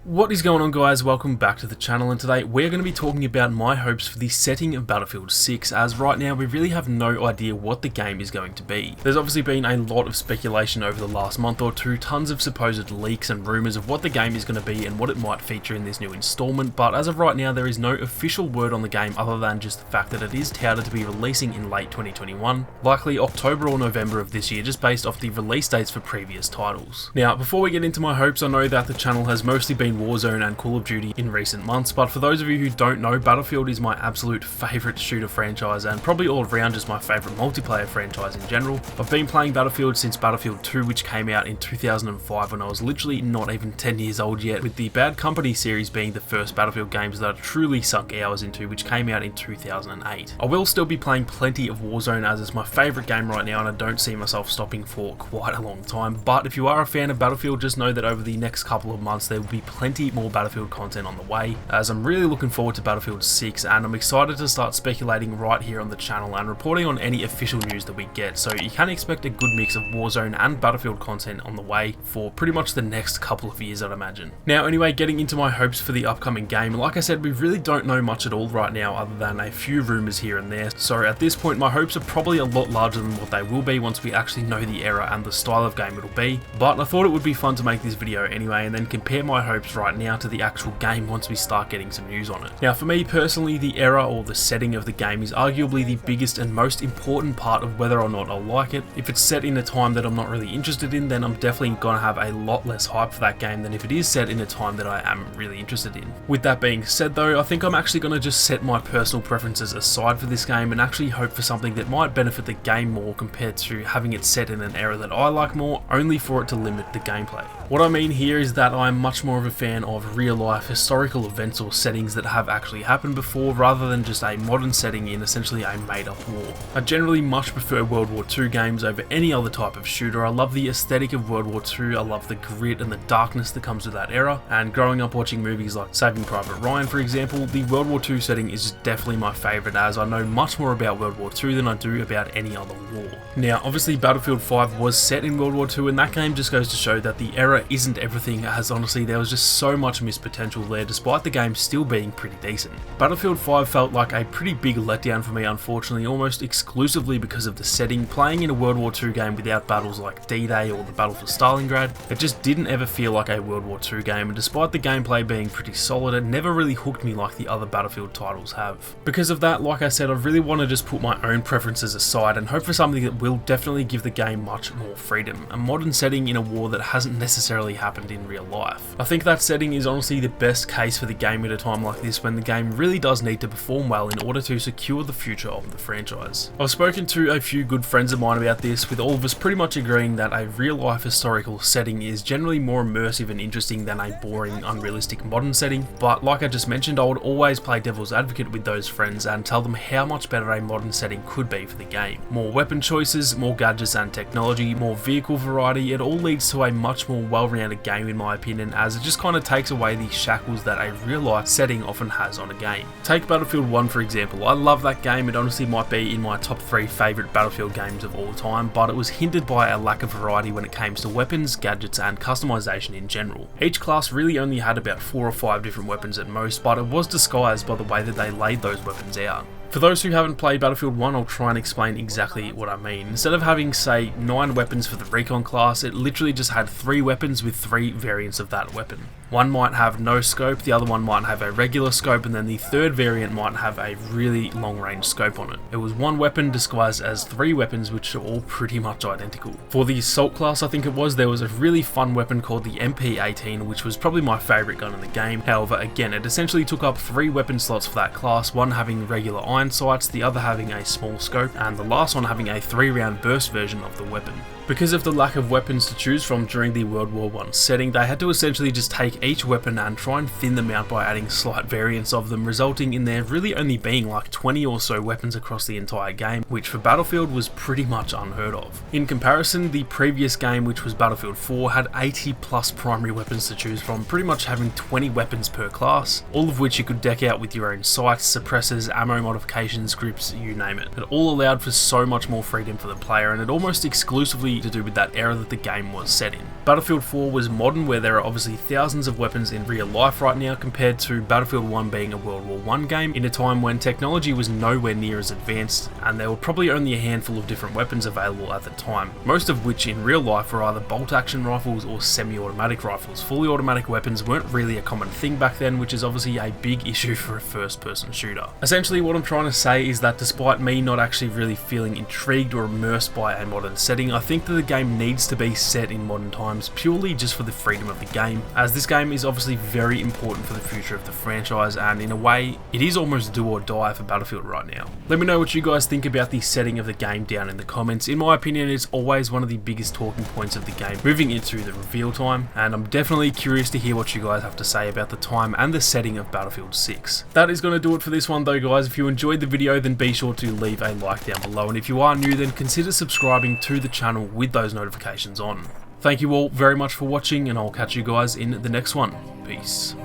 What is going on, guys? Welcome back to the channel, and today we're going to be talking about my hopes for the setting of Battlefield 6, as right now we really have no idea what the game is going to be. There's obviously been a lot of speculation over the last month or two, tons of supposed leaks and rumours of what the game is going to be and what it might feature in this new installment, but as of right now there is no official word on the game other than just the fact that it is touted to be releasing in late 2021, likely October or November of this year, just based off the release dates for previous titles. Now, before we get into my hopes, I know that the channel has mostly been Warzone and Call of Duty in recent months, but for those of you who don't know, Battlefield is my absolute favourite shooter franchise and probably all around just my favourite multiplayer franchise in general. I've been playing Battlefield since Battlefield 2, which came out in 2005 when I was literally not even 10 years old yet, with the Bad Company series being the first Battlefield games that I truly sunk hours into, which came out in 2008. I will still be playing plenty of Warzone as it's my favourite game right now and I don't see myself stopping for quite a long time, but if you are a fan of Battlefield, just know that over the next couple of months there will be plenty more Battlefield content on the way, as I'm really looking forward to Battlefield 6 and I'm excited to start speculating right here on the channel and reporting on any official news that we get, so you can expect a good mix of Warzone and Battlefield content on the way for pretty much the next couple of years, I'd imagine. Now anyway, getting into my hopes for the upcoming game, like I said, we really don't know much at all right now other than a few rumours here and there, so at this point my hopes are probably a lot larger than what they will be once we actually know the era and the style of game it'll be, but I thought it would be fun to make this video anyway and then compare my hopes right now to the actual game once we start getting some news on it. Now for me personally, the era or the setting of the game is arguably the biggest and most important part of whether or not I'll like it. If it's set in a time that I'm not really interested in, then I'm definitely gonna have a lot less hype for that game than if it is set in a time that I am really interested in. With that being said though, I think I'm actually gonna just set my personal preferences aside for this game and actually hope for something that might benefit the game more compared to having it set in an era that I like more, only for it to limit the gameplay. What I mean here is that I'm much more of a fan of real life historical events or settings that have actually happened before, rather than just a modern setting in essentially a made up war. I generally much prefer World War II games over any other type of shooter. I love the aesthetic of World War II, I love the grit and the darkness that comes with that era, and growing up watching movies like Saving Private Ryan for example, the World War II setting is definitely my favourite, as I know much more about World War II than I do about any other war. Now obviously Battlefield 5 was set in World War II and that game just goes to show that the era isn't everything, as honestly there was just so much missed potential there despite the game still being pretty decent. Battlefield 5 felt like a pretty big letdown for me, unfortunately, almost exclusively because of the setting. Playing in a World War II game without battles like D-Day or the Battle for Stalingrad, it just didn't ever feel like a World War II game, and despite the gameplay being pretty solid, it never really hooked me like the other Battlefield titles have. Because of that, like I said, I really want to just put my own preferences aside and hope for something that will definitely give the game much more freedom, a modern setting in a war that hasn't necessarily happened in real life. I think that setting is honestly the best case for the game at a time like this, when the game really does need to perform well in order to secure the future of the franchise. I've spoken to a few good friends of mine about this, with all of us pretty much agreeing that a real life historical setting is generally more immersive and interesting than a boring, unrealistic modern setting, but like I just mentioned, I would always play devil's advocate with those friends and tell them how much better a modern setting could be for the game. More weapon choices, more gadgets and technology, more vehicle variety, it all leads to a much more well-rounded game in my opinion, as it just kind of takes away the shackles that a real life setting often has on a game. Take Battlefield 1 for example. I love that game, it honestly might be in my top 3 favourite Battlefield games of all time, but it was hindered by a lack of variety when it came to weapons, gadgets and customization in general. Each class really only had about 4 or 5 different weapons at most, but it was disguised by the way that they laid those weapons out. For those who haven't played Battlefield 1, I'll try and explain exactly what I mean. Instead of having, say, 9 weapons for the Recon class, it literally just had 3 weapons with 3 variants of that weapon. One might have no scope, the other one might have a regular scope, and then the third variant might have a really long range scope on it. It was one weapon disguised as 3 weapons, which are all pretty much identical. For the Assault class, I think it was, there was a really fun weapon called the MP18, which was probably my favourite gun in the game. However, again, it essentially took up 3 weapon slots for that class, one having regular iron sights, the other having a small scope, and the last one having a 3-round burst version of the weapon. Because of the lack of weapons to choose from during the World War I setting, they had to essentially just take each weapon and try and thin them out by adding slight variants of them, resulting in there really only being like 20 or so weapons across the entire game, which for Battlefield was pretty much unheard of. In comparison, the previous game, which was Battlefield 4, had 80 plus primary weapons to choose from, pretty much having 20 weapons per class, all of which you could deck out with your own sights, suppressors, ammo modifications, grips, you name it. It all allowed for so much more freedom for the player, and it almost exclusively purely to do with that era that the game was set in. Battlefield 4 was modern, where there are obviously thousands of weapons in real life right now, compared to Battlefield 1 being a World War I game in a time when technology was nowhere near as advanced, and there were probably only a handful of different weapons available at the time, most of which in real life were either bolt-action rifles or semi-automatic rifles. Fully automatic weapons weren't really a common thing back then, which is obviously a big issue for a first-person shooter. Essentially, what I'm trying to say is that despite me not actually really feeling intrigued or immersed by a modern setting, I think that the game needs to be set in modern times purely just for the freedom of the game, as this game is obviously very important for the future of the franchise, and in a way, it is almost do or die for Battlefield right now. Let me know what you guys think about the setting of the game down in the comments. In my opinion, it's always one of the biggest talking points of the game moving into the reveal time, and I'm definitely curious to hear what you guys have to say about the time and the setting of Battlefield 6. That is going to do it for this one though, guys. If you enjoyed the video, then be sure to leave a like down below, and if you are new, then consider subscribing to the channel with those notifications on. Thank you all very much for watching, and I'll catch you guys in the next one. Peace.